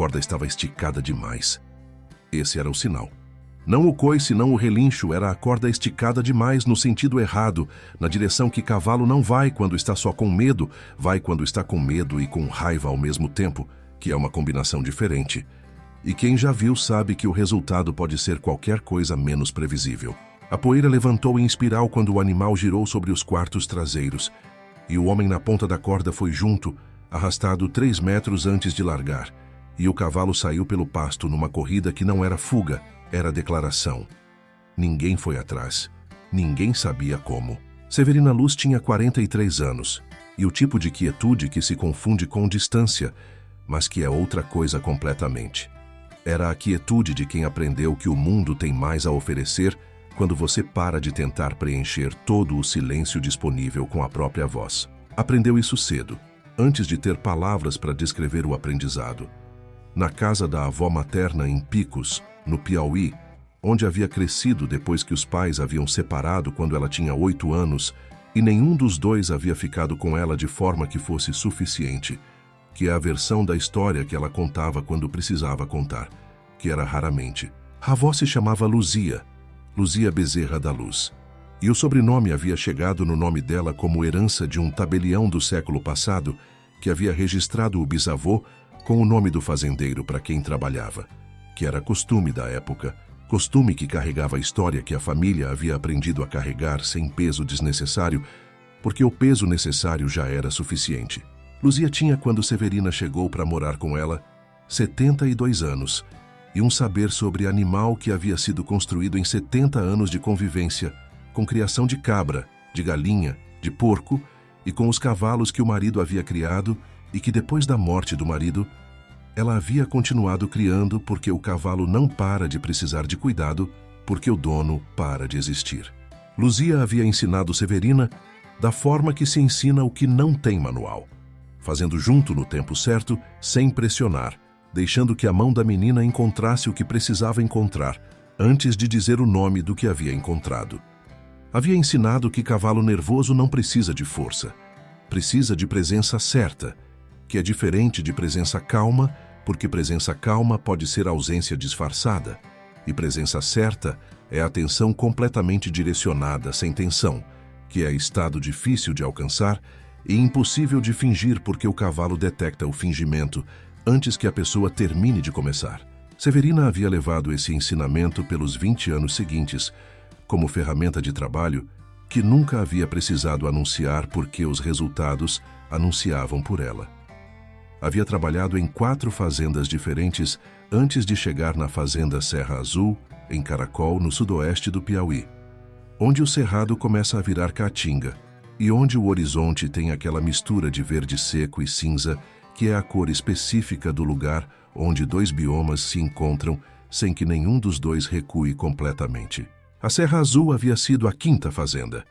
corda estava esticada demais. Esse era o sinal. Não o coice, não o relincho, era a corda esticada demais no sentido errado, na direção que cavalo não vai quando está só com medo, vai quando está com medo e com raiva ao mesmo tempo, que é uma combinação diferente. E quem já viu sabe que o resultado pode ser qualquer coisa menos previsível. A poeira levantou em espiral quando o animal girou sobre os quartos traseiros, e o homem na ponta da corda foi junto, arrastado 3 metros antes de largar, e o cavalo saiu pelo pasto numa corrida que não era fuga, era declaração. Ninguém foi atrás. Ninguém sabia como. Severina Luz tinha 43 anos, e o tipo de quietude que se confunde com distância, mas que é outra coisa completamente. Era a quietude de quem aprendeu que o mundo tem mais a oferecer quando você para de tentar preencher todo o silêncio disponível com a própria voz. Aprendeu isso cedo, antes de ter palavras para descrever o aprendizado. Na casa da avó materna em Picos, no Piauí, onde havia crescido depois que os pais haviam separado quando ela tinha 8 anos e nenhum dos dois havia ficado com ela de forma que fosse suficiente, que é a versão da história que ela contava quando precisava contar, que era raramente. A avó se chamava Luzia Bezerra da Luz, e o sobrenome havia chegado no nome dela como herança de um tabelião do século passado que havia registrado o bisavô com o nome do fazendeiro para quem trabalhava, que era costume da época, costume que carregava a história que a família havia aprendido a carregar sem peso desnecessário, porque o peso necessário já era suficiente. Luzia tinha, quando Severina chegou para morar com ela, 72 anos, e um saber sobre animal que havia sido construído em 70 anos de convivência, com criação de cabra, de galinha, de porco, e com os cavalos que o marido havia criado e que depois da morte do marido, ela havia continuado criando porque o cavalo não para de precisar de cuidado, porque o dono para de existir. Luzia havia ensinado Severina da forma que se ensina o que não tem manual, fazendo junto no tempo certo, sem pressionar, deixando que a mão da menina encontrasse o que precisava encontrar, antes de dizer o nome do que havia encontrado. Havia ensinado que cavalo nervoso não precisa de força, precisa de presença certa, que é diferente de presença calma, porque presença calma pode ser ausência disfarçada, e presença certa é atenção completamente direcionada, sem tensão, que é estado difícil de alcançar e impossível de fingir porque o cavalo detecta o fingimento antes que a pessoa termine de começar. Severina havia levado esse ensinamento pelos 20 anos seguintes, como ferramenta de trabalho que nunca havia precisado anunciar porque os resultados anunciavam por ela. Havia trabalhado em 4 fazendas diferentes antes de chegar na fazenda Serra Azul, em Caracol, no sudoeste do Piauí, onde o cerrado começa a virar caatinga e onde o horizonte tem aquela mistura de verde seco e cinza que é a cor específica do lugar onde 2 biomas se encontram sem que nenhum dos dois recue completamente. A Serra Azul havia sido a 5ª fazenda.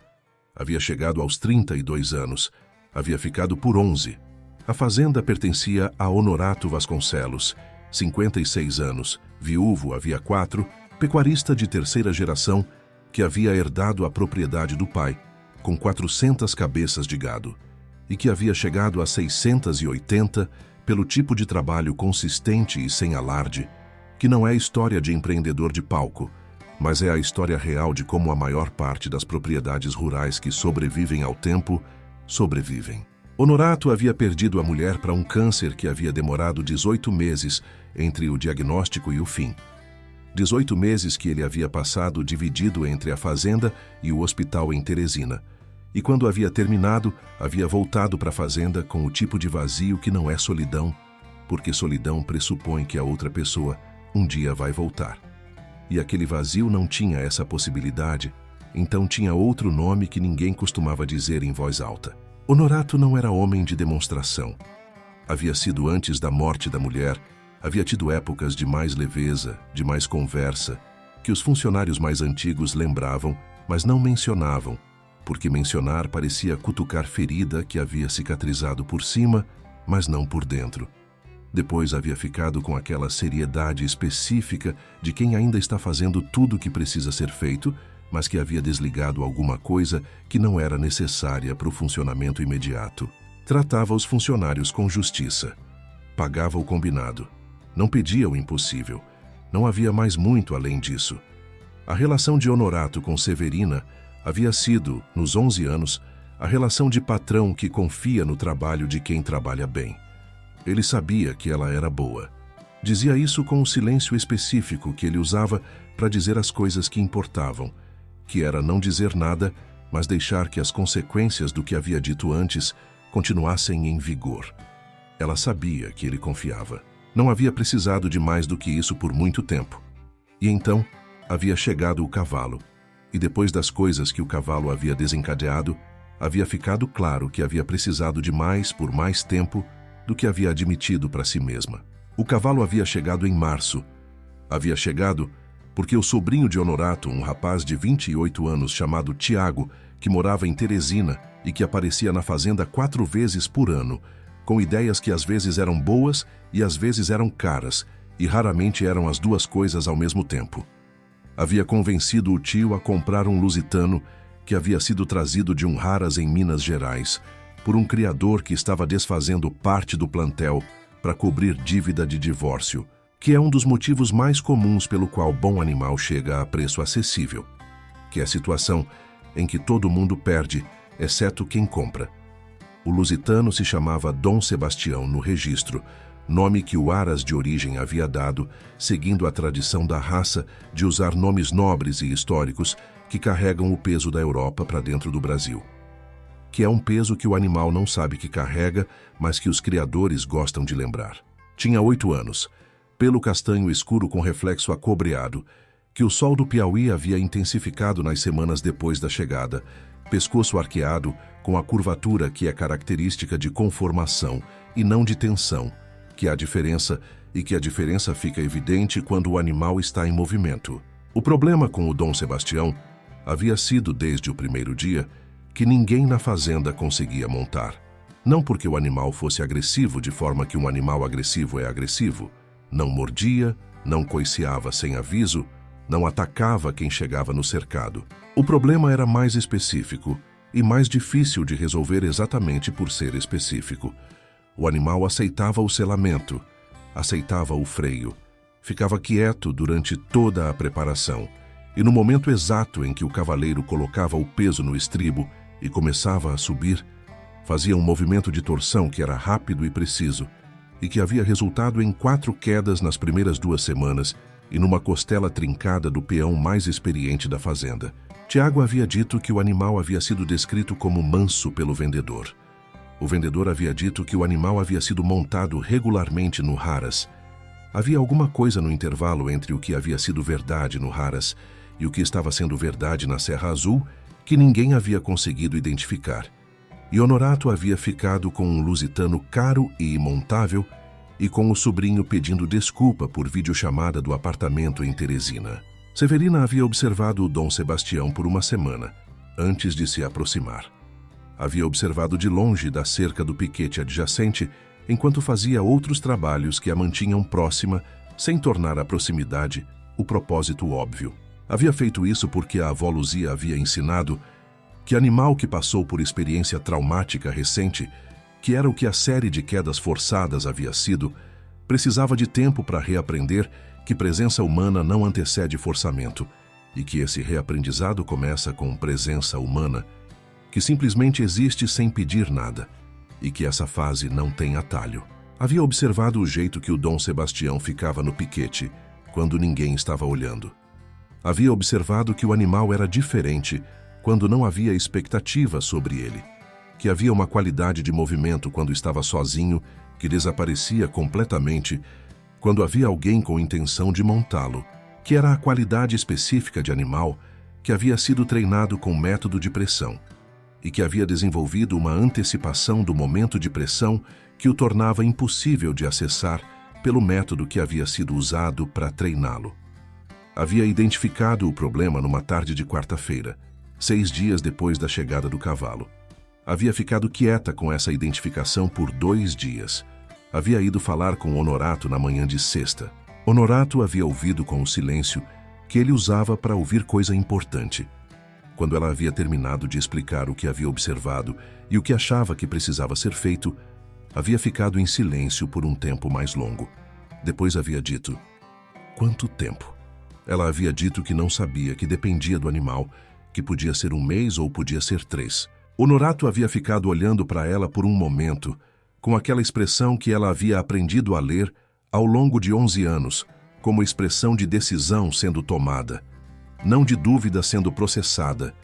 Havia chegado aos 32 anos, havia ficado por 11. A fazenda pertencia a Honorato Vasconcelos, 56 anos, viúvo havia 4, pecuarista de 3ª geração, que havia herdado a propriedade do pai, com 400 cabeças de gado, e que havia chegado a 680 pelo tipo de trabalho consistente e sem alarde, que não é história de empreendedor de palco, mas é a história real de como a maior parte das propriedades rurais que sobrevivem ao tempo, sobrevivem. Honorato havia perdido a mulher para um câncer que havia demorado 18 meses entre o diagnóstico e o fim. 18 meses que ele havia passado dividido entre a fazenda e o hospital em Teresina. E quando havia terminado, havia voltado para a fazenda com o tipo de vazio que não é solidão, porque solidão pressupõe que a outra pessoa um dia vai voltar. E aquele vazio não tinha essa possibilidade, então tinha outro nome que ninguém costumava dizer em voz alta. Honorato não era homem de demonstração. Havia sido antes da morte da mulher, havia tido épocas de mais leveza, de mais conversa, que os funcionários mais antigos lembravam, mas não mencionavam, porque mencionar parecia cutucar ferida que havia cicatrizado por cima, mas não por dentro. Depois havia ficado com aquela seriedade específica de quem ainda está fazendo tudo o que precisa ser feito, mas que havia desligado alguma coisa que não era necessária para o funcionamento imediato. Tratava os funcionários com justiça. Pagava o combinado. Não pedia o impossível. Não havia mais muito além disso. A relação de Honorato com Severina havia sido, nos 11 anos, a relação de patrão que confia no trabalho de quem trabalha bem. Ele sabia que ela era boa. Dizia isso com um silêncio específico que ele usava para dizer as coisas que importavam, que era não dizer nada, mas deixar que as consequências do que havia dito antes continuassem em vigor. Ela sabia que ele confiava. Não havia precisado de mais do que isso por muito tempo. E então, havia chegado o cavalo. E depois das coisas que o cavalo havia desencadeado, havia ficado claro que havia precisado de mais por mais tempo do que havia admitido para si mesma. O cavalo havia chegado em março. Havia chegado porque o sobrinho de Honorato, um rapaz de 28 anos chamado Tiago, que morava em Teresina e que aparecia na fazenda 4 vezes por ano, com ideias que às vezes eram boas e às vezes eram caras, e raramente eram as duas coisas ao mesmo tempo. Havia convencido o tio a comprar um lusitano que havia sido trazido de um Haras em Minas Gerais, por um criador que estava desfazendo parte do plantel para cobrir dívida de divórcio, que é um dos motivos mais comuns pelo qual bom animal chega a preço acessível, que é a situação em que todo mundo perde, exceto quem compra. O lusitano se chamava Dom Sebastião no registro, nome que o Haras de origem havia dado, seguindo a tradição da raça de usar nomes nobres e históricos que carregam o peso da Europa para dentro do Brasil. Que é um peso que o animal não sabe que carrega, mas que os criadores gostam de lembrar. Tinha 8 anos, pelo castanho escuro com reflexo acobreado, que o sol do Piauí havia intensificado nas semanas depois da chegada, pescoço arqueado com a curvatura que é característica de conformação e não de tensão, que há diferença e que a diferença fica evidente quando o animal está em movimento. O problema com o Dom Sebastião havia sido, desde o primeiro dia, que ninguém na fazenda conseguia montar. Não porque o animal fosse agressivo de forma que um animal agressivo é agressivo. Não mordia, não coiceava sem aviso, não atacava quem chegava no cercado. O problema era mais específico e mais difícil de resolver exatamente por ser específico. O animal aceitava o selamento, aceitava o freio, ficava quieto durante toda a preparação, e no momento exato em que o cavaleiro colocava o peso no estribo e começava a subir, fazia um movimento de torção que era rápido e preciso, e que havia resultado em 4 quedas nas primeiras 2 semanas e numa costela trincada do peão mais experiente da fazenda. Tiago havia dito que o animal havia sido descrito como manso pelo vendedor. O vendedor havia dito que o animal havia sido montado regularmente no Haras. Havia alguma coisa no intervalo entre o que havia sido verdade no Haras e o que estava sendo verdade na Serra Azul que ninguém havia conseguido identificar. E Honorato havia ficado com um lusitano caro e imontável e com o sobrinho pedindo desculpa por videochamada do apartamento em Teresina. Severina havia observado o Dom Sebastião por uma semana, antes de se aproximar. Havia observado de longe da cerca do piquete adjacente, enquanto fazia outros trabalhos que a mantinham próxima, sem tornar a proximidade o propósito óbvio. Havia feito isso porque a avó Luzia havia ensinado que animal que passou por experiência traumática recente, que era o que a série de quedas forçadas havia sido, precisava de tempo para reaprender que presença humana não antecede forçamento e que esse reaprendizado começa com presença humana, que simplesmente existe sem pedir nada e que essa fase não tem atalho. Havia observado o jeito que o Dom Sebastião ficava no piquete quando ninguém estava olhando. Havia observado que o animal era diferente quando não havia expectativa sobre ele, que havia uma qualidade de movimento quando estava sozinho que desaparecia completamente quando havia alguém com intenção de montá-lo, que era a qualidade específica de animal que havia sido treinado com método de pressão e que havia desenvolvido uma antecipação do momento de pressão que o tornava impossível de acessar pelo método que havia sido usado para treiná-lo. Havia identificado o problema numa tarde de quarta-feira, 6 dias depois da chegada do cavalo. Havia ficado quieta com essa identificação por 2 dias. Havia ido falar com Honorato na manhã de sexta. Honorato havia ouvido com o silêncio que ele usava para ouvir coisa importante. Quando ela havia terminado de explicar o que havia observado e o que achava que precisava ser feito, havia ficado em silêncio por um tempo mais longo. Depois havia dito: quanto tempo? Ela havia dito que não sabia, que dependia do animal, que podia ser 1 mês ou podia ser 3. Honorato havia ficado olhando para ela por um momento, com aquela expressão que ela havia aprendido a ler ao longo de 11 anos, como expressão de decisão sendo tomada, não de dúvida sendo processada,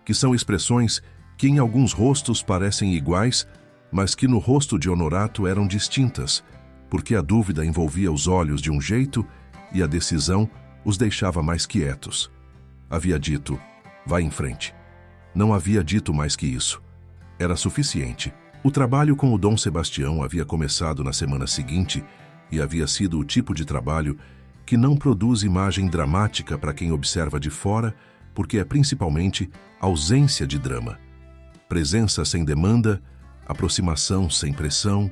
que são expressões que em alguns rostos parecem iguais, mas que no rosto de Honorato eram distintas, porque a dúvida envolvia os olhos de um jeito e a decisão os deixava mais quietos. Havia dito: vá em frente. Não havia dito mais que isso. Era suficiente. O trabalho com o Dom Sebastião havia começado na semana seguinte e havia sido o tipo de trabalho que não produz imagem dramática para quem observa de fora, porque é principalmente ausência de drama. Presença sem demanda, aproximação sem pressão,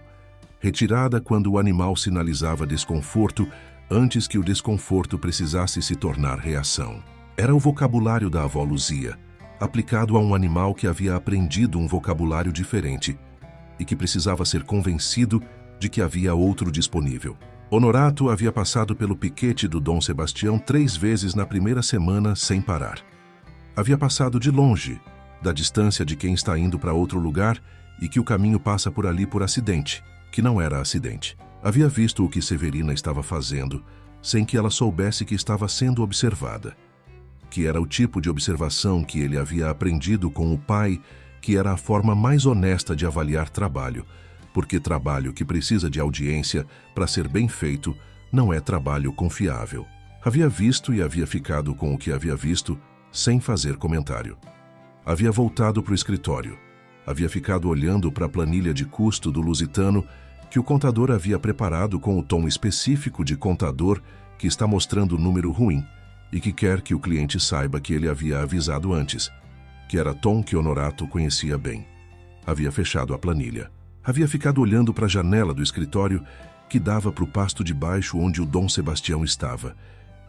retirada quando o animal sinalizava desconforto antes que o desconforto precisasse se tornar reação. Era o vocabulário da avó Luzia, aplicado a um animal que havia aprendido um vocabulário diferente e que precisava ser convencido de que havia outro disponível. Honorato havia passado pelo piquete do Dom Sebastião 3 vezes na primeira semana sem parar. Havia passado de longe, da distância de quem está indo para outro lugar e que o caminho passa por ali por acidente, que não era acidente. Havia visto o que Severina estava fazendo, sem que ela soubesse que estava sendo observada, que era o tipo de observação que ele havia aprendido com o pai, que era a forma mais honesta de avaliar trabalho, porque trabalho que precisa de audiência para ser bem feito não é trabalho confiável. Havia visto e havia ficado com o que havia visto, sem fazer comentário. Havia voltado para o escritório. Havia ficado olhando para a planilha de custo do Lusitano que o contador havia preparado com o tom específico de contador que está mostrando número ruim e que quer que o cliente saiba que ele havia avisado antes, que era tom que Honorato conhecia bem. Havia fechado a planilha. Havia ficado olhando para a janela do escritório que dava para o pasto de baixo onde o Dom Sebastião estava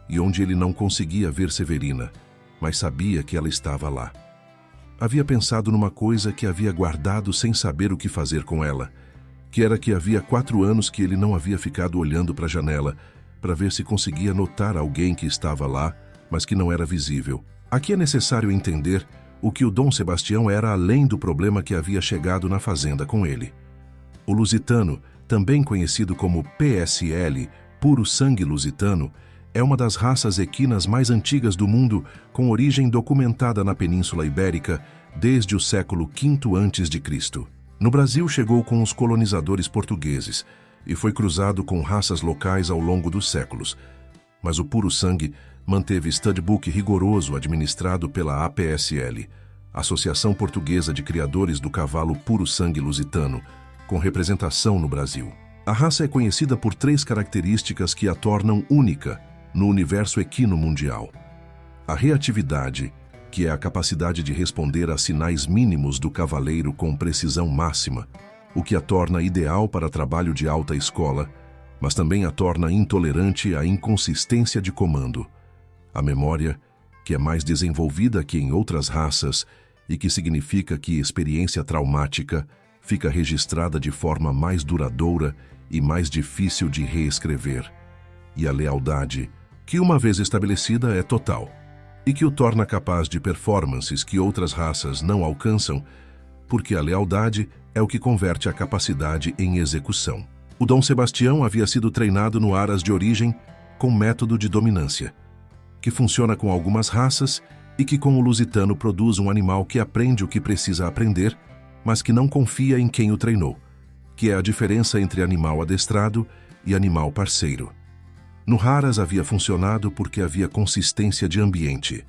e onde ele não conseguia ver Severina, mas sabia que ela estava lá. Havia pensado numa coisa que havia guardado sem saber o que fazer com ela, que era que havia 4 anos que ele não havia ficado olhando para a janela para ver se conseguia notar alguém que estava lá, mas que não era visível. Aqui é necessário entender o que o Dom Sebastião era além do problema que havia chegado na fazenda com ele. O lusitano, também conhecido como PSL, puro sangue lusitano, é uma das raças equinas mais antigas do mundo, com origem documentada na Península Ibérica desde o século V a.C. No Brasil chegou com os colonizadores portugueses e foi cruzado com raças locais ao longo dos séculos, mas o puro sangue manteve studbook rigoroso administrado pela APSL, Associação Portuguesa de Criadores do Cavalo Puro Sangue Lusitano, com representação no Brasil. A raça é conhecida por 3 características que a tornam única no universo equino mundial. A reatividade, que é a capacidade de responder a sinais mínimos do cavaleiro com precisão máxima, o que a torna ideal para trabalho de alta escola, mas também a torna intolerante à inconsistência de comando. A memória, que é mais desenvolvida que em outras raças e que significa que experiência traumática fica registrada de forma mais duradoura e mais difícil de reescrever. E a lealdade, que uma vez estabelecida é total, e que o torna capaz de performances que outras raças não alcançam, porque a lealdade é o que converte a capacidade em execução. O Dom Sebastião havia sido treinado no Aras de origem com método de dominância, que funciona com algumas raças e que com o lusitano produz um animal que aprende o que precisa aprender, mas que não confia em quem o treinou, que é a diferença entre animal adestrado e animal parceiro. No Raras havia funcionado porque havia consistência de ambiente,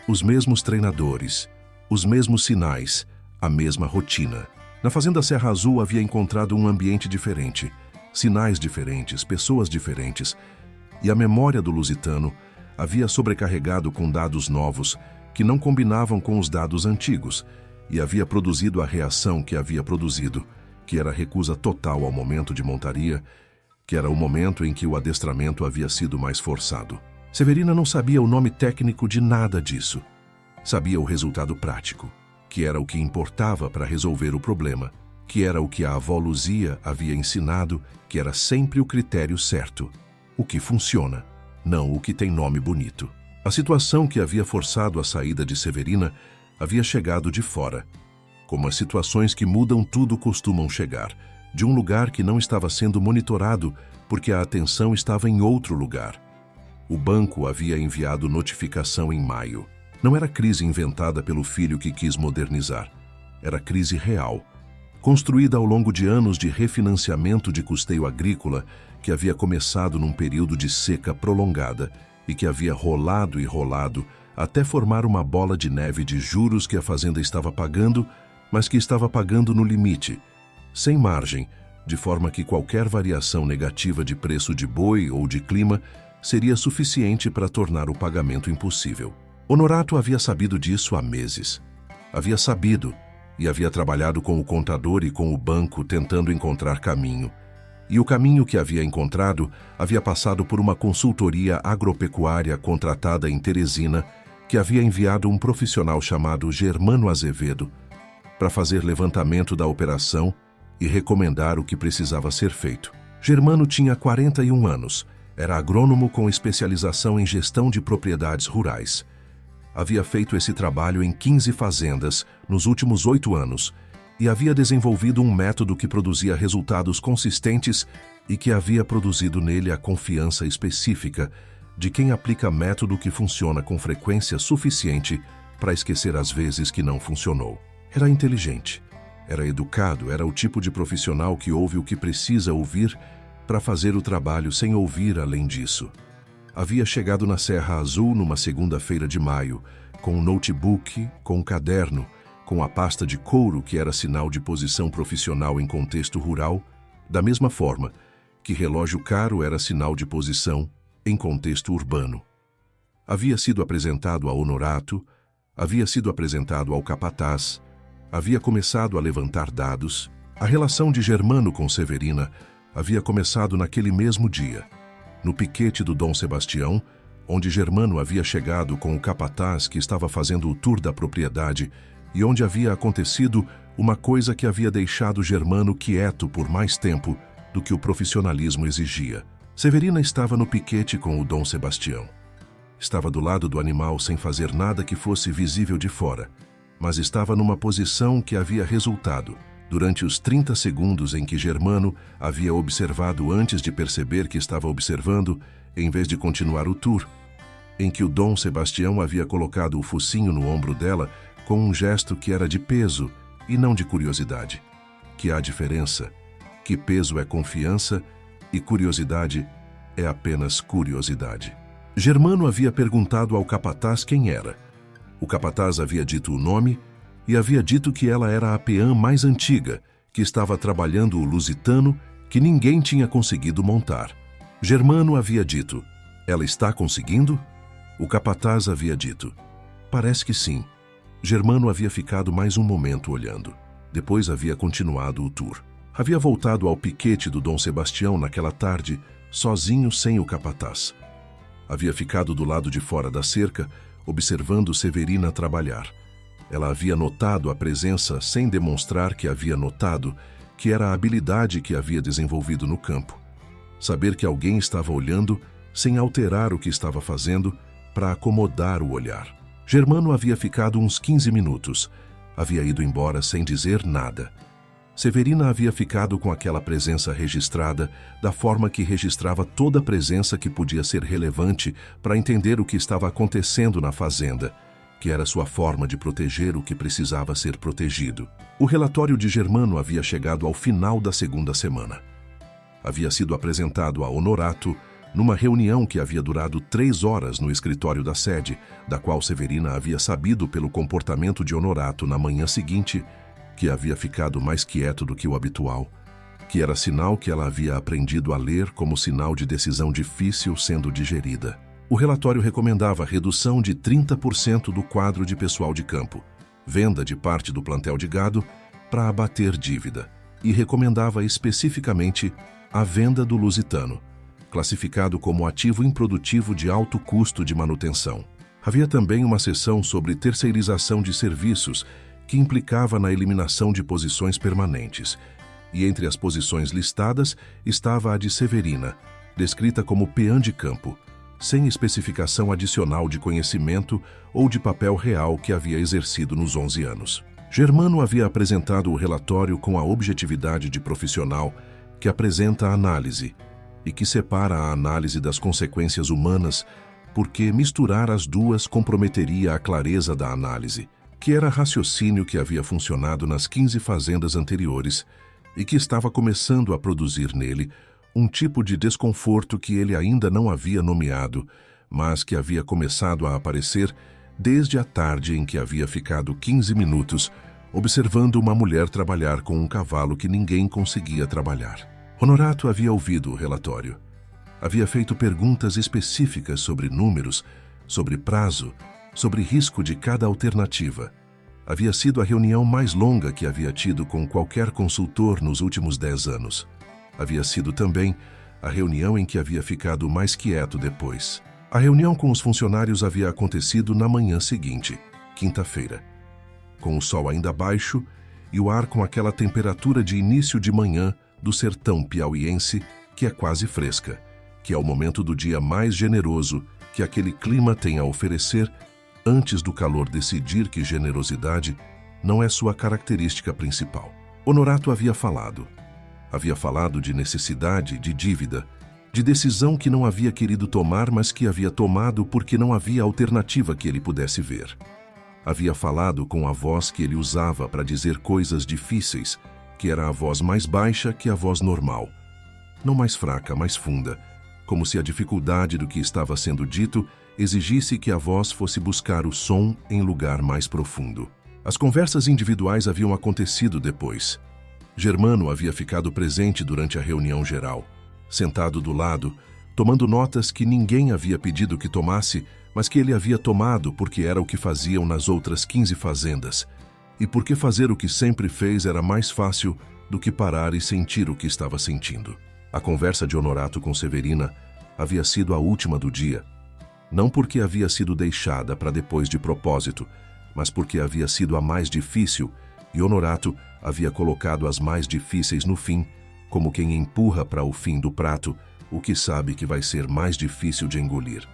os mesmos treinadores, os mesmos sinais, a mesma rotina. Na Fazenda Serra Azul havia encontrado um ambiente diferente, sinais diferentes, pessoas diferentes, e a memória do lusitano havia sobrecarregado com dados novos que não combinavam com os dados antigos e havia produzido a reação que havia produzido, que era a recusa total ao momento de montaria, que era o momento em que o adestramento havia sido mais forçado. Severina não sabia o nome técnico de nada disso. Sabia o resultado prático, que era o que importava para resolver o problema, que era o que a avó Luzia havia ensinado, que era sempre o critério certo. o que funciona, não o que tem nome bonito. A situação que havia forçado a saída de Severina havia chegado de fora, como as situações que mudam tudo costumam chegar, de um lugar que não estava sendo monitorado porque a atenção estava em outro lugar. O banco havia enviado notificação em maio. Não era crise inventada pelo filho que quis modernizar. Era crise real, construída ao longo de anos de refinanciamento de custeio agrícola que havia começado num período de seca prolongada e que havia rolado e rolado até formar uma bola de neve de juros que a fazenda estava pagando, mas que estava pagando no limite, sem margem, de forma que qualquer variação negativa de preço de boi ou de clima seria suficiente para tornar o pagamento impossível. Honorato havia sabido disso há meses. Havia sabido e havia trabalhado com o contador e com o banco tentando encontrar caminho. E o caminho que havia encontrado havia passado por uma consultoria agropecuária contratada em Teresina, que havia enviado um profissional chamado Germano Azevedo para fazer levantamento da operação e recomendar o que precisava ser feito. Germano tinha 41 anos, era agrônomo com especialização em gestão de propriedades rurais. Havia feito esse trabalho em 15 fazendas nos últimos 8 anos e havia desenvolvido um método que produzia resultados consistentes e que havia produzido nele a confiança específica de quem aplica método que funciona com frequência suficiente para esquecer as vezes que não funcionou. Era inteligente, era educado, era o tipo de profissional que ouve o que precisa ouvir para fazer o trabalho sem ouvir além disso. Havia chegado na Serra Azul numa segunda-feira de maio, com um notebook, com um caderno, com a pasta de couro que era sinal de posição profissional em contexto rural, da mesma forma que relógio caro era sinal de posição em contexto urbano. Havia sido apresentado a Honorato, havia sido apresentado ao capataz, havia começado a levantar dados. A relação de Germano com Severina havia começado naquele mesmo dia, no piquete do Dom Sebastião, onde Germano havia chegado com o capataz que estava fazendo o tour da propriedade e onde havia acontecido uma coisa que havia deixado Germano quieto por mais tempo do que o profissionalismo exigia. Severina estava no piquete com o Dom Sebastião. Estava do lado do animal sem fazer nada que fosse visível de fora, mas estava numa posição que havia resultado, durante os 30 segundos em que Germano havia observado antes de perceber que estava observando, em vez de continuar o tour, em que o Dom Sebastião havia colocado o focinho no ombro dela com um gesto que era de peso e não de curiosidade. Que há diferença, que peso é confiança e curiosidade é apenas curiosidade. Germano havia perguntado ao capataz quem era. O capataz havia dito o nome e havia dito que ela era a peã mais antiga, que estava trabalhando o lusitano que ninguém tinha conseguido montar. Germano havia dito, ela está conseguindo? O capataz havia dito, parece que sim. Germano havia ficado mais um momento olhando. Depois havia continuado o tour. Havia voltado ao piquete do Dom Sebastião naquela tarde, sozinho sem o capataz. Havia ficado do lado de fora da cerca, observando Severina trabalhar. Ela havia notado a presença sem demonstrar que havia notado, que era a habilidade que havia desenvolvido no campo. Saber que alguém estava olhando sem alterar o que estava fazendo para acomodar o olhar. Germano havia ficado uns 15 minutos. Havia ido embora sem dizer nada. Severina havia ficado com aquela presença registrada da forma que registrava toda presença que podia ser relevante para entender o que estava acontecendo na fazenda, que era sua forma de proteger o que precisava ser protegido. O relatório de Germano havia chegado ao final da segunda semana. Havia sido apresentado a Honorato numa reunião que havia durado 3 horas no escritório da sede, da qual Severina havia sabido pelo comportamento de Honorato na manhã seguinte, que havia ficado mais quieto do que o habitual, que era sinal que ela havia aprendido a ler como sinal de decisão difícil sendo digerida. O relatório recomendava redução de 30% do quadro de pessoal de campo, venda de parte do plantel de gado para abater dívida, e recomendava especificamente a venda do lusitano, classificado como ativo improdutivo de alto custo de manutenção. Havia também uma seção sobre terceirização de serviços, que implicava na eliminação de posições permanentes, e entre as posições listadas estava a de Severina, descrita como peã de campo, sem especificação adicional de conhecimento ou de papel real que havia exercido nos 11 anos. Germano havia apresentado o relatório com a objetividade de profissional que apresenta a análise e que separa a análise das consequências humanas, porque misturar as duas comprometeria a clareza da análise, que era raciocínio que havia funcionado nas 15 fazendas anteriores e que estava começando a produzir nele um tipo de desconforto que ele ainda não havia nomeado, mas que havia começado a aparecer desde a tarde em que havia ficado 15 minutos observando uma mulher trabalhar com um cavalo que ninguém conseguia trabalhar. Honorato havia ouvido o relatório. Havia feito perguntas específicas sobre números, sobre prazo, sobre risco de cada alternativa. Havia sido a reunião mais longa que havia tido com qualquer consultor nos últimos 10 anos. Havia sido também a reunião em que havia ficado mais quieto depois. A reunião com os funcionários havia acontecido na manhã seguinte, quinta-feira, com o sol ainda baixo e o ar com aquela temperatura de início de manhã do sertão piauiense que é quase fresca, que é o momento do dia mais generoso que aquele clima tem a oferecer antes do calor decidir que generosidade não é sua característica principal. Honorato havia falado. Havia falado de necessidade, de dívida, de decisão que não havia querido tomar, mas que havia tomado porque não havia alternativa que ele pudesse ver. Havia falado com a voz que ele usava para dizer coisas difíceis, que era a voz mais baixa que a voz normal. Não mais fraca, mais funda, como se a dificuldade do que estava sendo dito exigisse que a voz fosse buscar o som em lugar mais profundo. As conversas individuais haviam acontecido depois. Germano havia ficado presente durante a reunião geral, sentado do lado, tomando notas que ninguém havia pedido que tomasse, mas que ele havia tomado porque era o que faziam nas outras 15 fazendas, e porque fazer o que sempre fez era mais fácil do que parar e sentir o que estava sentindo. A conversa de Honorato com Severina havia sido a última do dia, não porque havia sido deixada para depois de propósito, mas porque havia sido a mais difícil, e Honorato havia colocado as mais difíceis no fim, como quem empurra para o fim do prato o que sabe que vai ser mais difícil de engolir.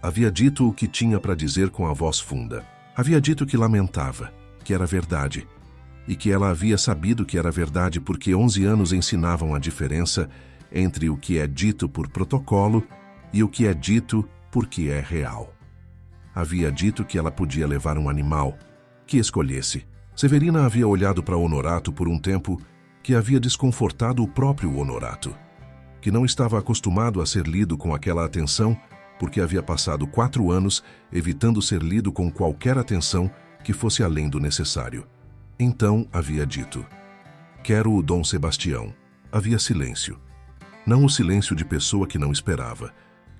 Havia dito o que tinha para dizer com a voz funda. Havia dito que lamentava, que era verdade, e que ela havia sabido que era verdade porque 11 anos ensinavam a diferença entre o que é dito por protocolo e o que é dito porque é real. Havia dito que ela podia levar um animal, que escolhesse. Severina havia olhado para Honorato por um tempo que havia desconfortado o próprio Honorato, que não estava acostumado a ser lido com aquela atenção porque havia passado 4 anos evitando ser lido com qualquer atenção que fosse além do necessário. Então havia dito: "Quero o Dom Sebastião." Havia silêncio. Não o silêncio de pessoa que não esperava,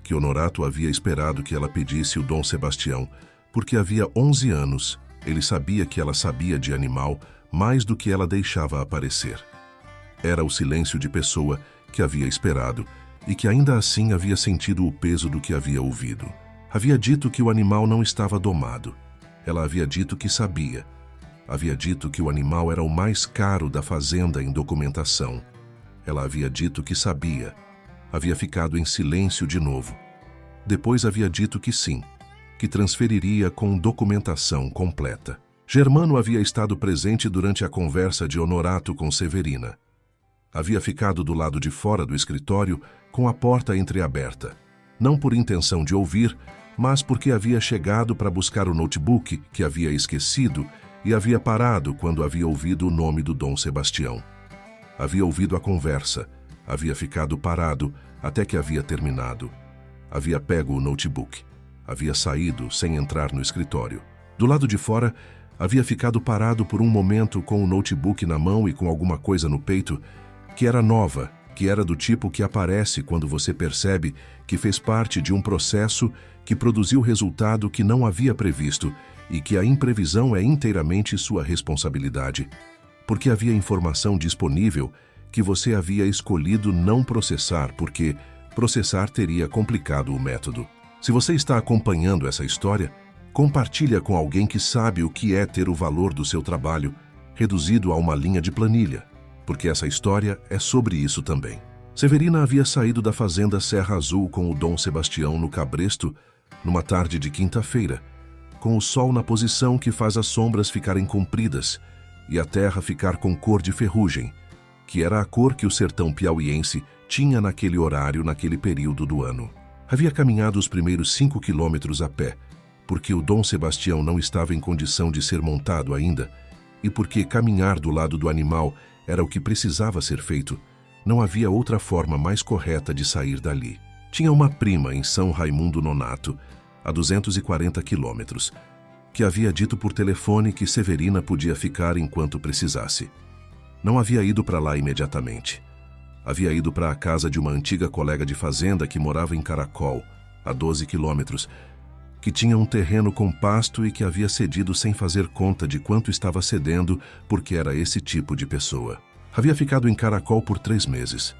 que Honorato havia esperado que ela pedisse o Dom Sebastião, porque havia 11 anos ele sabia que ela sabia de animal mais do que ela deixava aparecer. Era o silêncio de pessoa que havia esperado e que ainda assim havia sentido o peso do que havia ouvido. Havia dito que o animal não estava domado. Ela havia dito que sabia. Havia dito que o animal era o mais caro da fazenda em documentação. Ela havia dito que sabia. Havia ficado em silêncio de novo. Depois havia dito que sim, que transferiria com documentação completa. Germano havia estado presente durante a conversa de Honorato com Severina. Havia ficado do lado de fora do escritório com a porta entreaberta, não por intenção de ouvir, mas porque havia chegado para buscar o notebook que havia esquecido e havia parado quando havia ouvido o nome do Dom Sebastião. Havia ouvido a conversa, havia ficado parado até que havia terminado. Havia pego o notebook. Havia saído sem entrar no escritório. Do lado de fora, havia ficado parado por um momento com o notebook na mão e com alguma coisa no peito que era nova, que era do tipo que aparece quando você percebe que fez parte de um processo que produziu resultado que não havia previsto e que a imprevisão é inteiramente sua responsabilidade, porque havia informação disponível que você havia escolhido não processar porque processar teria complicado o método. Se você está acompanhando essa história, compartilha com alguém que sabe o que é ter o valor do seu trabalho reduzido a uma linha de planilha, porque essa história é sobre isso também. Severina havia saído da fazenda Serra Azul com o Dom Sebastião no cabresto numa tarde de quinta-feira, com o sol na posição que faz as sombras ficarem compridas e a terra ficar com cor de ferrugem, que era a cor que o sertão piauiense tinha naquele horário, naquele período do ano. Havia caminhado os primeiros 5 quilômetros a pé, porque o Dom Sebastião não estava em condição de ser montado ainda, e porque caminhar do lado do animal era o que precisava ser feito. Não havia outra forma mais correta de sair dali. Tinha uma prima em São Raimundo Nonato, a 240 quilômetros, que havia dito por telefone que Severina podia ficar enquanto precisasse. Não havia ido para lá imediatamente. Havia ido para a casa de uma antiga colega de fazenda que morava em Caracol, a 12 quilômetros, que tinha um terreno com pasto e que havia cedido sem fazer conta de quanto estava cedendo, porque era esse tipo de pessoa. Havia ficado em Caracol por 3 meses.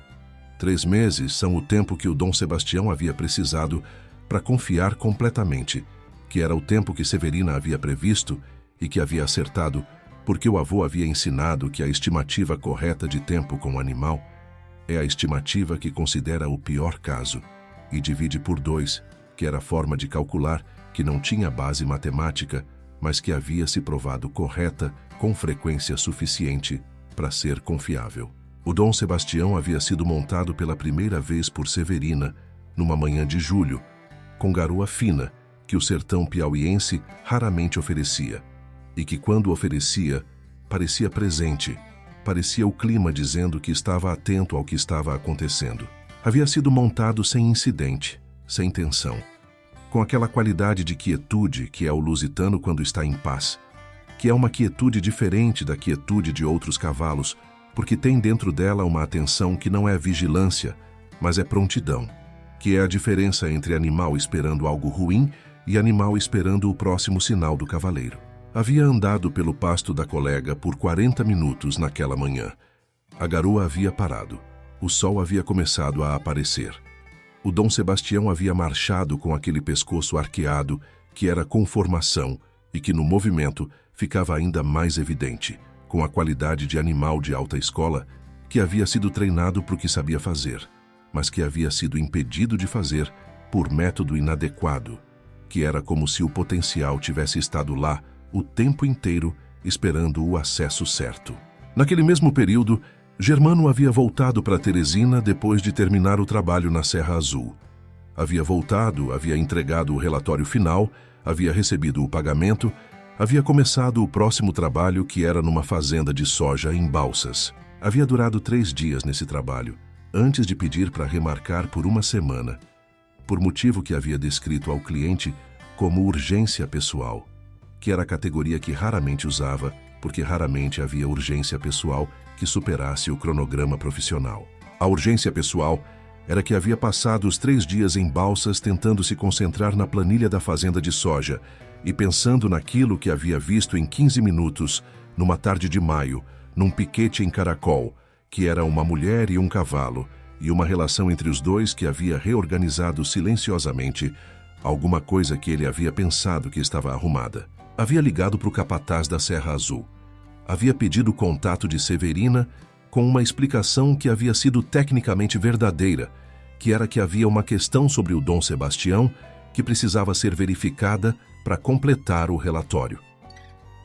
3 meses são o tempo que o Dom Sebastião havia precisado para confiar completamente, que era o tempo que Severina havia previsto e que havia acertado, porque o avô havia ensinado que a estimativa correta de tempo com o animal é a estimativa que considera o pior caso e divide por 2, que era a forma de calcular que não tinha base matemática, mas que havia se provado correta com frequência suficiente para ser confiável. O Dom Sebastião havia sido montado pela primeira vez por Severina numa manhã de julho, com garoa fina, que o sertão piauiense raramente oferecia, e que quando oferecia, parecia presente, parecia o clima dizendo que estava atento ao que estava acontecendo. Havia sido montado sem incidente, sem tensão, com aquela qualidade de quietude que é o lusitano quando está em paz, que é uma quietude diferente da quietude de outros cavalos, porque tem dentro dela uma atenção que não é vigilância, mas é prontidão, que é a diferença entre animal esperando algo ruim e animal esperando o próximo sinal do cavaleiro. Havia andado pelo pasto da colega por 40 minutos naquela manhã. A garoa havia parado. O sol havia começado a aparecer. O Dom Sebastião havia marchado com aquele pescoço arqueado, que era conformação e que no movimento ficava ainda mais evidente, com a qualidade de animal de alta escola que havia sido treinado para o que sabia fazer, mas que havia sido impedido de fazer por método inadequado, que era como se o potencial tivesse estado lá o tempo inteiro esperando o acesso certo. Naquele mesmo período, Germano havia voltado para Teresina depois de terminar o trabalho na Serra Azul. Havia voltado, havia entregado o relatório final, havia recebido o pagamento, havia começado o próximo trabalho, que era numa fazenda de soja em Balsas. Havia durado 3 dias nesse trabalho, antes de pedir para remarcar por 1 semana, por motivo que havia descrito ao cliente como urgência pessoal, que era a categoria que raramente usava, porque raramente havia urgência pessoal que superasse o cronograma profissional. A urgência pessoal era que havia passado os 3 dias em Balsas tentando se concentrar na planilha da fazenda de soja e pensando naquilo que havia visto em 15 minutos, numa tarde de maio, num piquete em Caracol, que era uma mulher e um cavalo, e uma relação entre os dois que havia reorganizado silenciosamente alguma coisa que ele havia pensado que estava arrumada. Havia ligado para o capataz da Serra Azul. Havia pedido o contato de Severina com uma explicação que havia sido tecnicamente verdadeira, que era que havia uma questão sobre o Dom Sebastião que precisava ser verificada para completar o relatório.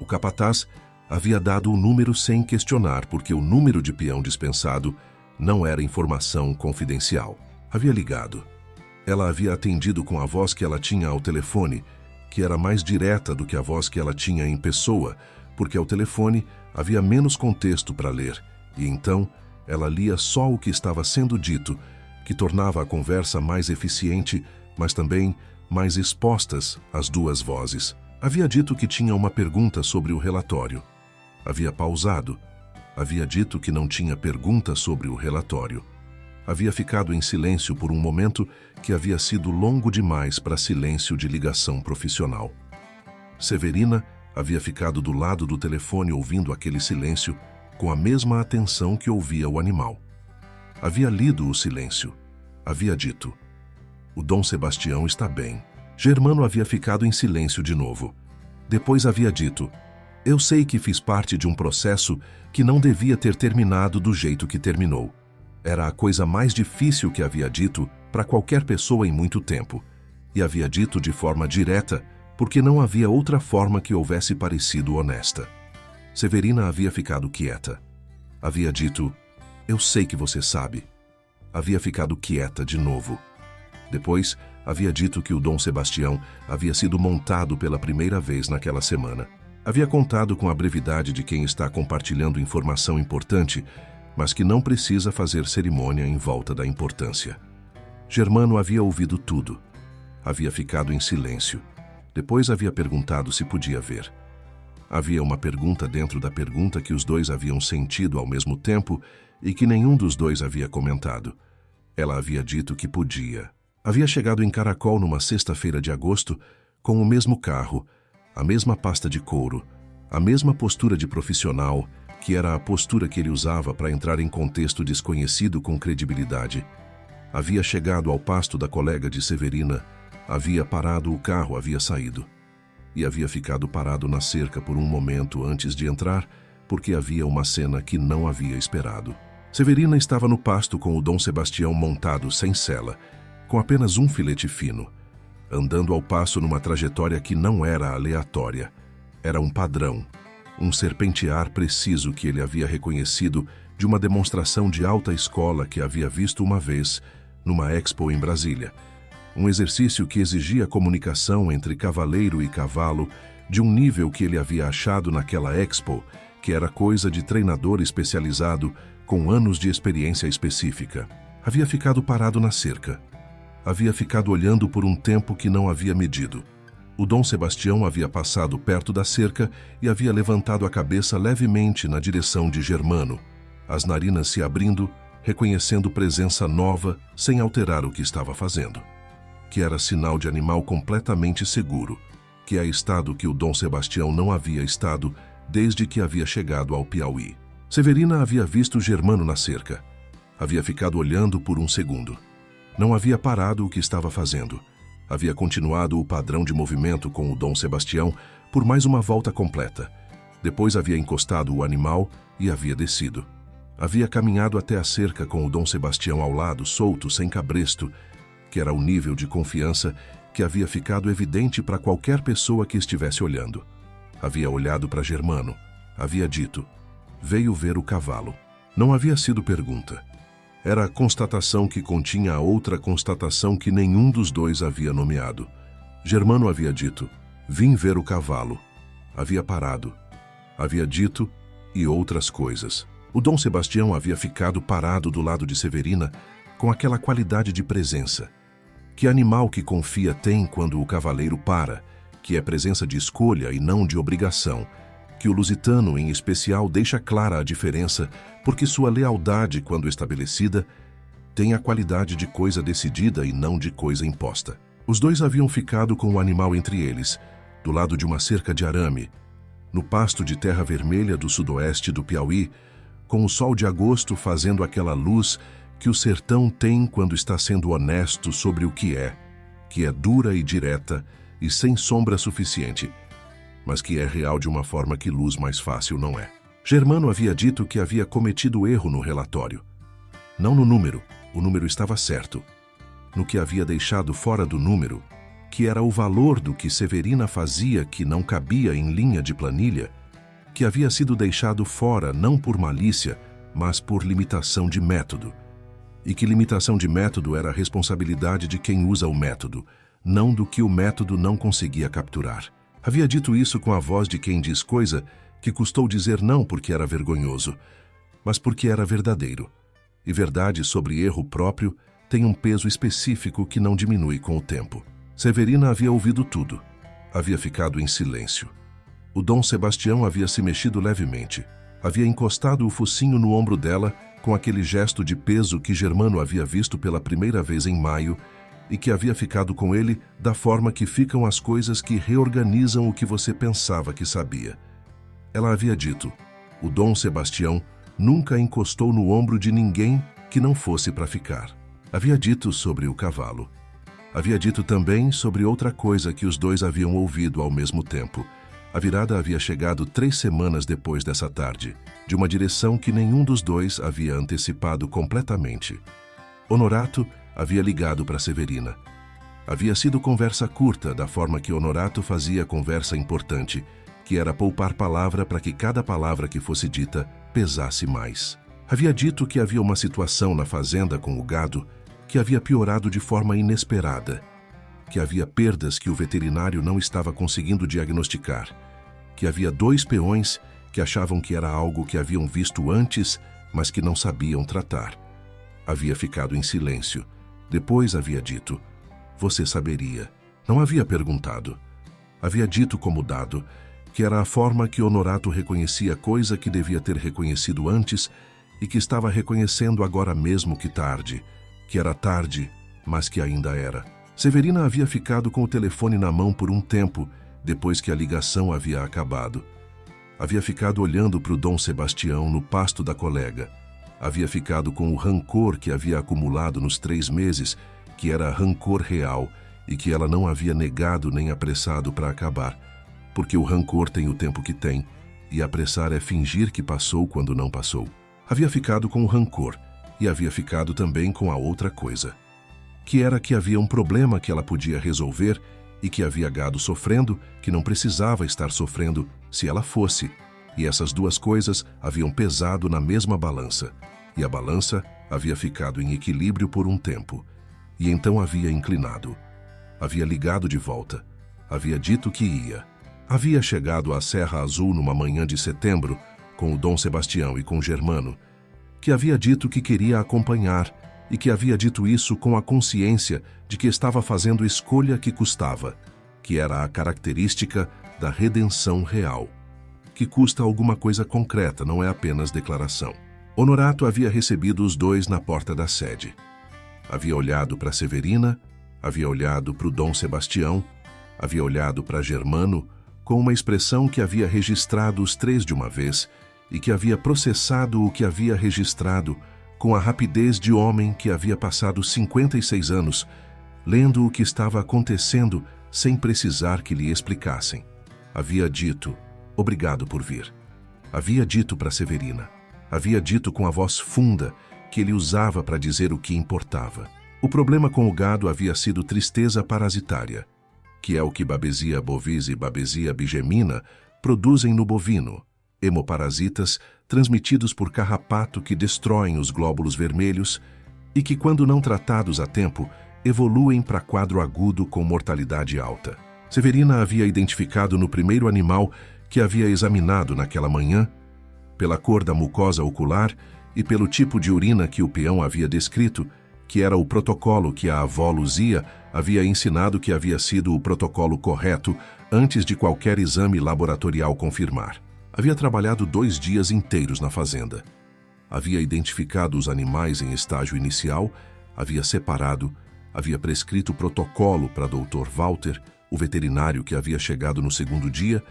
O capataz havia dado o número sem questionar, porque o número de peão dispensado não era informação confidencial. Havia ligado. Ela havia atendido com a voz que ela tinha ao telefone, que era mais direta do que a voz que ela tinha em pessoa, porque ao telefone havia menos contexto para ler, e então ela lia só o que estava sendo dito, que tornava a conversa mais eficiente, mas também mais expostas as 2 vozes. Havia dito que tinha uma pergunta sobre o relatório. Havia pausado. Havia dito que não tinha pergunta sobre o relatório. Havia ficado em silêncio por um momento que havia sido longo demais para silêncio de ligação profissional. Severina havia ficado do lado do telefone ouvindo aquele silêncio com a mesma atenção que ouvia o animal. Havia lido o silêncio. Havia dito: "O Dom Sebastião está bem." Germano havia ficado em silêncio de novo. Depois havia dito: "Eu sei que fiz parte de um processo que não devia ter terminado do jeito que terminou. Era a coisa mais difícil que havia dito para qualquer pessoa em muito tempo, e havia dito de forma direta, porque não havia outra forma que houvesse parecido honesta. Severina havia ficado quieta. Havia dito, eu sei que você sabe. Havia ficado quieta de novo. Depois, havia dito que o Dom Sebastião havia sido montado pela primeira vez naquela semana. Havia contado com a brevidade de quem está compartilhando informação importante, mas que não precisa fazer cerimônia em volta da importância. Germano havia ouvido tudo. Havia ficado em silêncio. Depois havia perguntado se podia ver. Havia uma pergunta dentro da pergunta que os dois haviam sentido ao mesmo tempo e que nenhum dos dois havia comentado. Ela havia dito que podia. Havia chegado em Caracol numa sexta-feira de agosto com o mesmo carro, a mesma pasta de couro, a mesma postura de profissional, que era a postura que ele usava para entrar em contexto desconhecido com credibilidade. Havia chegado ao pasto da colega de Severina, havia parado o carro, havia saído. E havia ficado parado na cerca por um momento antes de entrar, porque havia uma cena que não havia esperado. Severina estava no pasto com o Dom Sebastião montado sem sela, com apenas um filete fino, andando ao passo numa trajetória que não era aleatória. Era um padrão, um serpentear preciso que ele havia reconhecido de uma demonstração de alta escola que havia visto uma vez numa expo em Brasília. Um exercício que exigia comunicação entre cavaleiro e cavalo de um nível que ele havia achado naquela expo, que era coisa de treinador especializado com anos de experiência específica. Havia ficado parado na cerca. Havia ficado olhando por um tempo que não havia medido. O Dom Sebastião havia passado perto da cerca e havia levantado a cabeça levemente na direção de Germano, as narinas se abrindo, reconhecendo presença nova sem alterar o que estava fazendo. Que era sinal de animal completamente seguro, que é estado que o Dom Sebastião não havia estado desde que havia chegado ao Piauí. Severina havia visto Germano na cerca. Havia ficado olhando por um segundo. Não havia parado o que estava fazendo. Havia continuado o padrão de movimento com o Dom Sebastião por mais uma volta completa. Depois havia encostado o animal e havia descido. Havia caminhado até a cerca com o Dom Sebastião ao lado, solto, sem cabresto, que era o nível de confiança que havia ficado evidente para qualquer pessoa que estivesse olhando. Havia olhado para Germano. Havia dito, veio ver o cavalo. Não havia sido pergunta. Era a constatação que continha a outra constatação que nenhum dos dois havia nomeado. Germano havia dito, vim ver o cavalo. Havia parado. Havia dito, e outras coisas. O Dom Sebastião havia ficado parado do lado de Severina com aquela qualidade de presença. Que animal que confia tem quando o cavaleiro para, que é presença de escolha e não de obrigação, que o lusitano, em especial, deixa clara a diferença porque sua lealdade, quando estabelecida, tem a qualidade de coisa decidida e não de coisa imposta. Os dois haviam ficado com o animal entre eles, do lado de uma cerca de arame, no pasto de terra vermelha do sudoeste do Piauí, com o sol de agosto fazendo aquela luz que o sertão tem quando está sendo honesto sobre o que é dura e direta e sem sombra suficiente, mas que é real de uma forma que luz mais fácil não é. Germano havia dito que havia cometido erro no relatório. Não no número, o número estava certo. No que havia deixado fora do número, que era o valor do que Severina fazia que não cabia em linha de planilha, que havia sido deixado fora não por malícia, mas por limitação de método. E que limitação de método era a responsabilidade de quem usa o método, não do que o método não conseguia capturar. Havia dito isso com a voz de quem diz coisa que custou dizer não porque era vergonhoso, mas porque era verdadeiro. E verdade sobre erro próprio tem um peso específico que não diminui com o tempo. Severina havia ouvido tudo. Havia ficado em silêncio. O Dom Sebastião havia se mexido levemente. Havia encostado o focinho no ombro dela com aquele gesto de peso que Germano havia visto pela primeira vez em maio e que havia ficado com ele da forma que ficam as coisas que reorganizam o que você pensava que sabia. Ela havia dito, o Dom Sebastião nunca encostou no ombro de ninguém que não fosse para ficar. Havia dito sobre o cavalo. Havia dito também sobre outra coisa que os dois haviam ouvido ao mesmo tempo. A virada havia chegado 3 semanas depois dessa tarde, de uma direção que nenhum dos dois havia antecipado completamente. Honorato havia ligado para Severina. Havia sido conversa curta, da forma que Honorato fazia conversa importante, que era poupar palavra para que cada palavra que fosse dita pesasse mais. Havia dito que havia uma situação na fazenda com o gado que havia piorado de forma inesperada, que havia perdas que o veterinário não estava conseguindo diagnosticar, que havia 2 peões que achavam que era algo que haviam visto antes, mas que não sabiam tratar. Havia ficado em silêncio. Depois havia dito: "Você saberia." Não havia perguntado. Havia dito como dado, que era a forma que Honorato reconhecia coisa que devia ter reconhecido antes e que estava reconhecendo agora mesmo que tarde, que era tarde, mas que ainda era. Severina havia ficado com o telefone na mão por um tempo, depois que a ligação havia acabado. Havia ficado olhando para o Dom Sebastião no pasto da colega. Havia ficado com o rancor que havia acumulado nos 3 meses, que era rancor real e que ela não havia negado nem apressado para acabar, porque o rancor tem o tempo que tem, e apressar é fingir que passou quando não passou. Havia ficado com o rancor e havia ficado também com a outra coisa, que era que havia um problema que ela podia resolver e que havia gado sofrendo, que não precisava estar sofrendo se ela fosse, e essas 2 coisas haviam pesado na mesma balança, e a balança havia ficado em equilíbrio por um tempo, e então havia inclinado. Havia ligado de volta, havia dito que ia. Havia chegado à Serra Azul numa manhã de setembro, com o Dom Sebastião e com Germano, que havia dito que queria acompanhar, e que havia dito isso com a consciência de que estava fazendo escolha que custava, que era a característica da redenção real, que custa alguma coisa concreta, não é apenas declaração. Honorato havia recebido os 2 na porta da sede. Havia olhado para Severina, havia olhado para o Dom Sebastião, havia olhado para Germano, com uma expressão que havia registrado os 3 de uma vez e que havia processado o que havia registrado com a rapidez de homem que havia passado 56 anos, lendo o que estava acontecendo sem precisar que lhe explicassem. Havia dito: "Obrigado por vir." Havia dito para Severina. Havia dito com a voz funda que ele usava para dizer o que importava. O problema com o gado havia sido tristeza parasitária, que é o que Babesia bovis e Babesia bigemina produzem no bovino, hemoparasitas transmitidos por carrapato que destroem os glóbulos vermelhos e que, quando não tratados a tempo, evoluem para quadro agudo com mortalidade alta. Severina havia identificado no primeiro animal que havia examinado naquela manhã, pela cor da mucosa ocular e pelo tipo de urina que o peão havia descrito, que era o protocolo que a avó Luzia havia ensinado que havia sido o protocolo correto antes de qualquer exame laboratorial confirmar. Havia trabalhado 2 dias inteiros na fazenda. Havia identificado os animais em estágio inicial, havia separado, havia prescrito protocolo para Dr. Walter, o veterinário que havia chegado no 2º dia,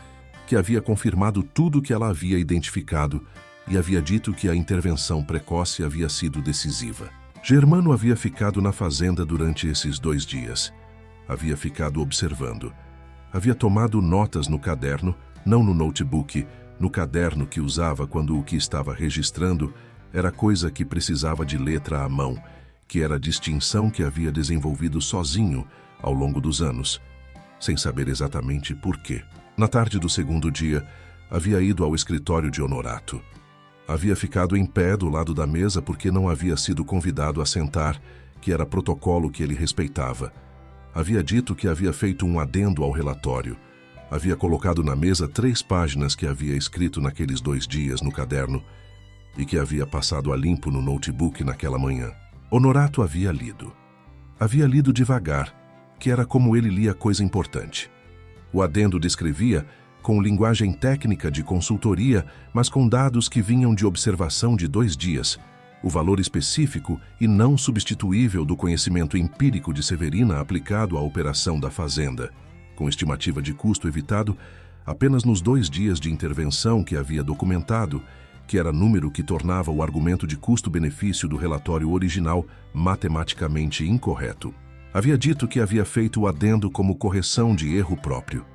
que havia confirmado tudo que ela havia identificado e havia dito que a intervenção precoce havia sido decisiva. Germano havia ficado na fazenda durante esses 2 dias. Havia ficado observando. Havia tomado notas no caderno, não no notebook, no caderno que usava quando o que estava registrando era coisa que precisava de letra à mão, que era a distinção que havia desenvolvido sozinho ao longo dos anos, sem saber exatamente por quê. Na tarde do 2º dia, havia ido ao escritório de Honorato. Havia ficado em pé do lado da mesa porque não havia sido convidado a sentar, que era protocolo que ele respeitava. Havia dito que havia feito um adendo ao relatório. Havia colocado na mesa 3 páginas que havia escrito naqueles 2 dias no caderno e que havia passado a limpo no notebook naquela manhã. Honorato havia lido. Havia lido devagar, que era como ele lia coisa importante. O adendo descrevia, com linguagem técnica de consultoria, mas com dados que vinham de observação de 2 dias, o valor específico e não substituível do conhecimento empírico de Severina aplicado à operação da fazenda, com estimativa de custo evitado apenas nos 2 dias de intervenção que havia documentado, que era número que tornava o argumento de custo-benefício do relatório original matematicamente incorreto. Havia dito que havia feito o adendo como correção de erro próprio.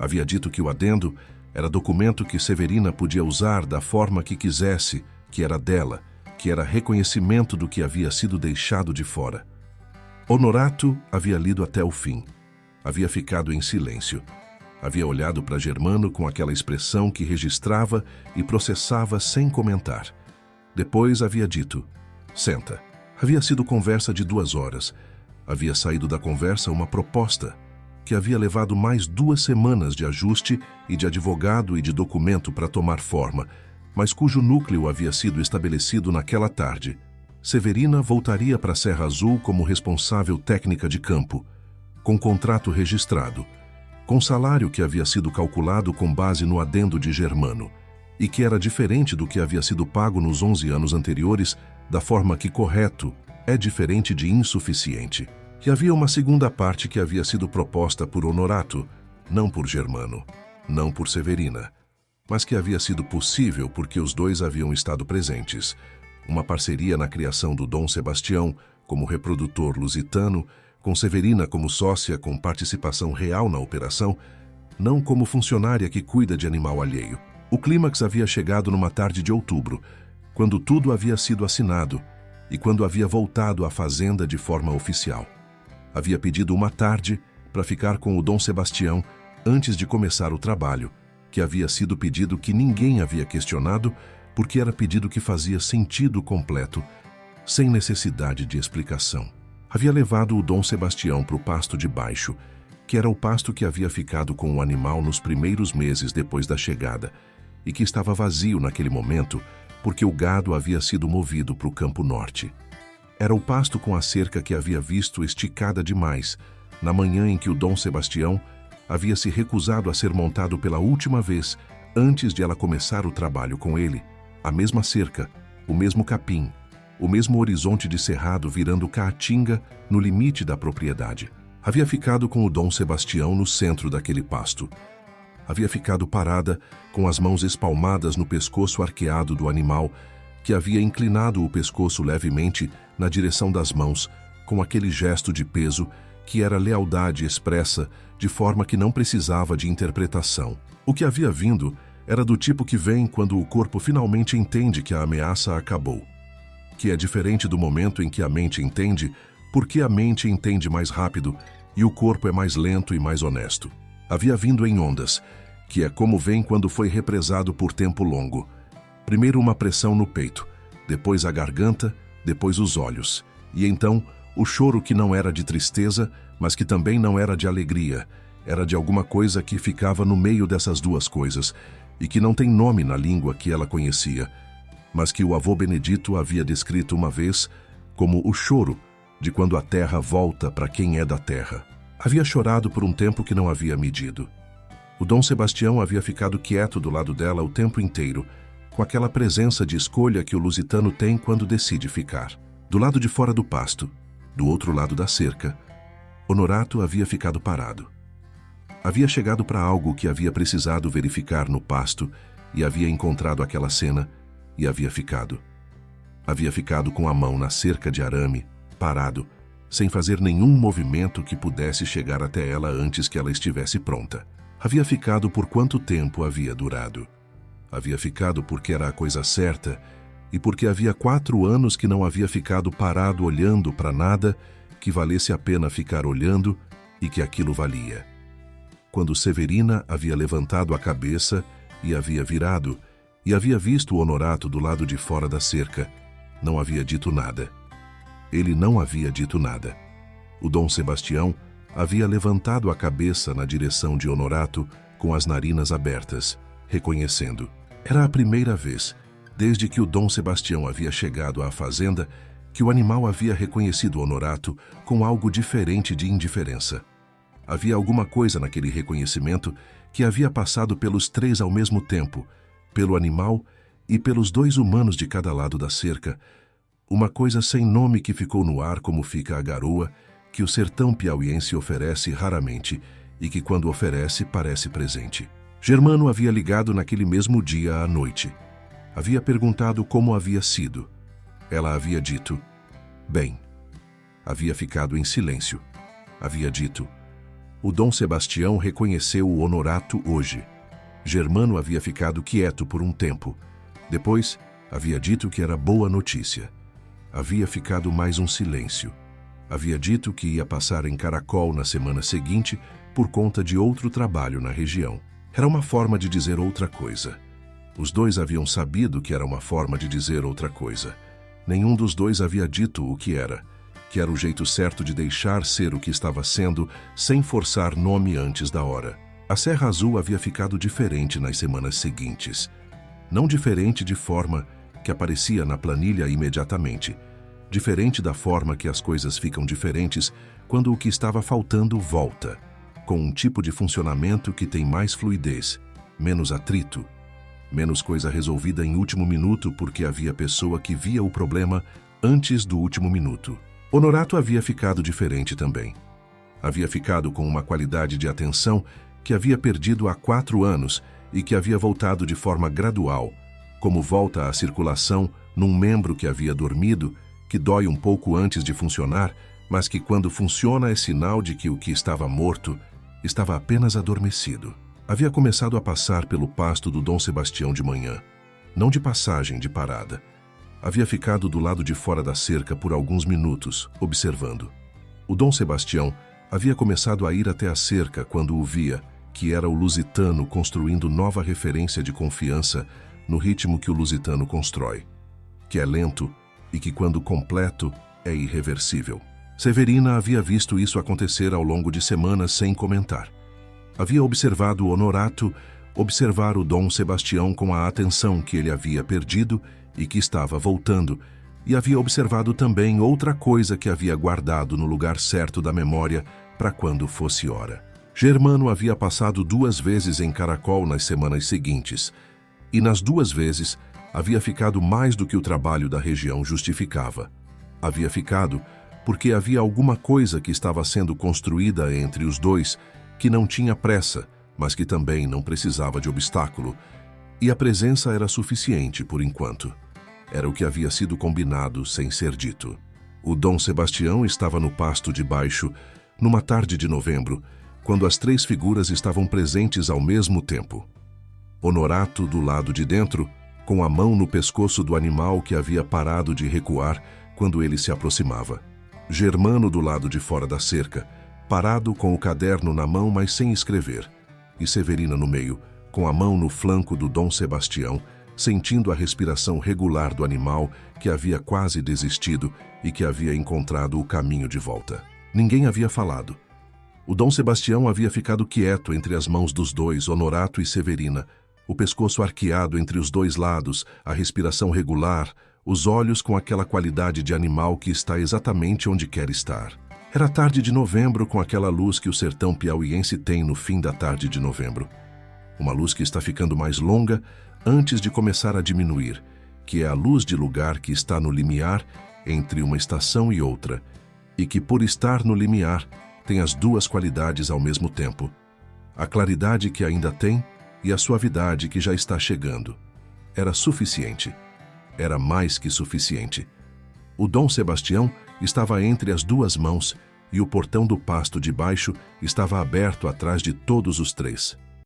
Havia dito que o adendo era documento que Severina podia usar da forma que quisesse, que era dela, que era reconhecimento do que havia sido deixado de fora. Honorato havia lido até o fim. Havia ficado em silêncio. Havia olhado para Germano com aquela expressão que registrava e processava sem comentar. Depois havia dito: "Senta." Havia sido conversa de 2 horas. Havia saído da conversa uma proposta, que havia levado mais 2 semanas de ajuste e de advogado e de documento para tomar forma, mas cujo núcleo havia sido estabelecido naquela tarde. Severina voltaria para a Serra Azul como responsável técnica de campo, com contrato registrado, com salário que havia sido calculado com base no adendo de Germano, e que era diferente do que havia sido pago nos 11 anos anteriores, da forma que correto é diferente de insuficiente. E havia uma segunda parte que havia sido proposta por Honorato, não por Germano, não por Severina, mas que havia sido possível porque os dois haviam estado presentes. Uma parceria na criação do Dom Sebastião como reprodutor lusitano, com Severina como sócia com participação real na operação, não como funcionária que cuida de animal alheio. O clímax havia chegado numa tarde de outubro, quando tudo havia sido assinado e quando havia voltado à fazenda de forma oficial. Havia pedido uma tarde para ficar com o Dom Sebastião antes de começar o trabalho, que havia sido pedido que ninguém havia questionado, porque era pedido que fazia sentido completo, sem necessidade de explicação. Havia levado o Dom Sebastião para o pasto de baixo, que era o pasto que havia ficado com o animal nos primeiros meses depois da chegada, e que estava vazio naquele momento, porque o gado havia sido movido para o campo norte. Era o pasto com a cerca que havia visto esticada demais, na manhã em que o Dom Sebastião havia se recusado a ser montado pela última vez, antes de ela começar o trabalho com ele. A mesma cerca, o mesmo capim, o mesmo horizonte de cerrado virando caatinga no limite da propriedade. Havia ficado com o Dom Sebastião no centro daquele pasto. Havia ficado parada, com as mãos espalmadas no pescoço arqueado do animal, que havia inclinado o pescoço levemente na direção das mãos, com aquele gesto de peso que era lealdade expressa, de forma que não precisava de interpretação. O que havia vindo era do tipo que vem quando o corpo finalmente entende que a ameaça acabou, que é diferente do momento em que a mente entende, porque a mente entende mais rápido e o corpo é mais lento e mais honesto. Havia vindo em ondas, que é como vem quando foi represado por tempo longo. Primeiro uma pressão no peito, depois a garganta, depois os olhos, e então o choro que não era de tristeza, mas que também não era de alegria, era de alguma coisa que ficava no meio dessas duas coisas, e que não tem nome na língua que ela conhecia, mas que o avô Benedito havia descrito uma vez como o choro de quando a terra volta para quem é da terra. Havia chorado por um tempo que não havia medido. O Dom Sebastião havia ficado quieto do lado dela o tempo inteiro, com aquela presença de escolha que o lusitano tem quando decide ficar. Do lado de fora do pasto, do outro lado da cerca, Honorato havia ficado parado. Havia chegado para algo que havia precisado verificar no pasto e havia encontrado aquela cena e havia ficado. Havia ficado com a mão na cerca de arame, parado, sem fazer nenhum movimento que pudesse chegar até ela antes que ela estivesse pronta. Havia ficado por quanto tempo havia durado. Havia ficado porque era a coisa certa e porque havia 4 anos que não havia ficado parado olhando para nada que valesse a pena ficar olhando e que aquilo valia. Quando Severina havia levantado a cabeça e havia virado, e havia visto o Honorato do lado de fora da cerca, não havia dito nada. Ele não havia dito nada. O Dom Sebastião havia levantado a cabeça na direção de Honorato com as narinas abertas, reconhecendo. Era a primeira vez, desde que o Dom Sebastião havia chegado à fazenda, que o animal havia reconhecido Honorato com algo diferente de indiferença. Havia alguma coisa naquele reconhecimento que havia passado pelos 3 ao mesmo tempo, pelo animal e pelos 2 humanos de cada lado da cerca, uma coisa sem nome que ficou no ar como fica a garoa, que o sertão piauiense oferece raramente e que quando oferece parece presente. Germano havia ligado naquele mesmo dia à noite. Havia perguntado como havia sido. Ela havia dito, bem. Havia ficado em silêncio. Havia dito, O Dom Sebastião reconheceu o Honorato hoje. Germano havia ficado quieto por um tempo. Depois, havia dito que era boa notícia. Havia ficado mais um silêncio. Havia dito que ia passar em Caracol na semana seguinte por conta de outro trabalho na região. Era uma forma de dizer outra coisa. Os dois haviam sabido que era uma forma de dizer outra coisa. Nenhum dos dois havia dito o que era o jeito certo de deixar ser o que estava sendo, sem forçar nome antes da hora. A Serra Azul havia ficado diferente nas semanas seguintes. Não diferente de forma que aparecia na planilha imediatamente. Diferente da forma que as coisas ficam diferentes quando o que estava faltando volta, com um tipo de funcionamento que tem mais fluidez, menos atrito, menos coisa resolvida em último minuto porque havia pessoa que via o problema antes do último minuto. Honorato havia ficado diferente também. Havia ficado com uma qualidade de atenção que havia perdido há 4 anos e que havia voltado de forma gradual, como volta a circulação num membro que havia dormido, que dói um pouco antes de funcionar, mas que quando funciona é sinal de que o que estava morto estava apenas adormecido. Havia começado a passar pelo pasto do Dom Sebastião de manhã, não de passagem, de parada. Havia ficado do lado de fora da cerca por alguns minutos, observando. O Dom Sebastião havia começado a ir até a cerca quando o via, que era o lusitano construindo nova referência de confiança no ritmo que o lusitano constrói, que é lento e que, quando completo, é irreversível. Severina havia visto isso acontecer ao longo de semanas sem comentar. Havia observado o Honorato observar o Dom Sebastião com a atenção que ele havia perdido e que estava voltando, e havia observado também outra coisa que havia guardado no lugar certo da memória para quando fosse hora. Germano havia passado 2 vezes em Caracol nas semanas seguintes, e nas 2 vezes havia ficado mais do que o trabalho da região justificava. Havia ficado porque havia alguma coisa que estava sendo construída entre os dois que não tinha pressa, mas que também não precisava de obstáculo, e a presença era suficiente por enquanto. Era o que havia sido combinado sem ser dito. O Dom Sebastião estava no pasto de baixo, numa tarde de novembro, quando as 3 figuras estavam presentes ao mesmo tempo. Honorato do lado de dentro, com a mão no pescoço do animal que havia parado de recuar quando ele se aproximava. Germano do lado de fora da cerca, parado com o caderno na mão, mas sem escrever. E Severina no meio, com a mão no flanco do Dom Sebastião, sentindo a respiração regular do animal que havia quase desistido e que havia encontrado o caminho de volta. Ninguém havia falado. O Dom Sebastião havia ficado quieto entre as mãos dos dois, Honorato e Severina, o pescoço arqueado entre os 2 lados, a respiração regular, os olhos com aquela qualidade de animal que está exatamente onde quer estar. Era tarde de novembro com aquela luz que o sertão piauiense tem no fim da tarde de novembro. Uma luz que está ficando mais longa antes de começar a diminuir, que é a luz de lugar que está no limiar entre uma estação e outra, e que, por estar no limiar, tem as 2 qualidades ao mesmo tempo, a claridade que ainda tem e a suavidade que já está chegando. Era suficiente. Era mais que suficiente. O Dom Sebastião estava entre as 2 mãos e o portão do pasto de baixo estava aberto atrás de todos os 3.